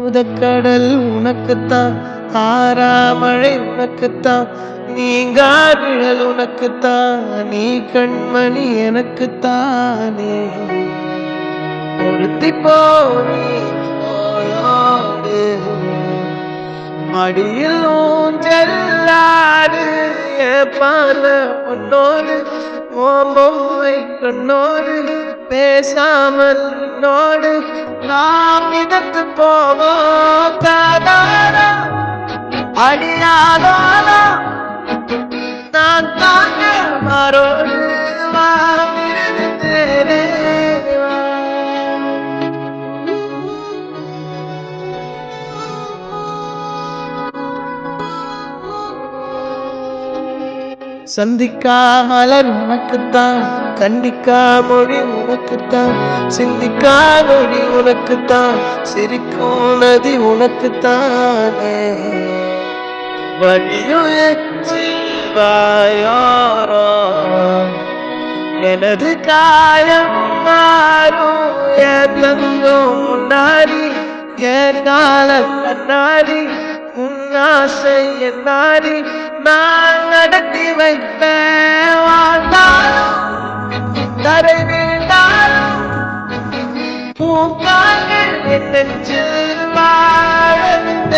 பூதக்கடல் உனக்குத்தான், ஆறாமழை உனக்குத்தான், நீங்கா நிழல் உனக்குத்தான், நீ கண்மணி எனக்குத்தானே. ஒருத்தி போனி தோளோடு மடியில் ஊஞ்சல்லாடு, என் பார்வை உன்னோடு, உன் பொம்மை கண்ணோடு, பேசாமல் என்னோடு நாம் மிதந்து போவோம். காதாரா அடியாதாரா நான் தாங்க மாறோடு வாமிருந்தேனே வா. சந்திக்கா மலர் உனக்குத்தான், கண்டிக்கா மொழி உனக்குத்தான், சிந்திக்கா நொடி உனக்குத்தான், சிரிக்கும் நதி உனக்குத்தானே. வழியும் எச்சிவாயோரோ எனது காயம் மாறும், என் தங்கம் முன்னாடி, என் கால கண்ணாடி, உன்னாசை என்னாடி நான் நடத்தி வைப்பேன். வாழ்ந்தாலும் தரை வீழ்ந்தாலும் பூங்காங்கள் என் நெஞ்சில்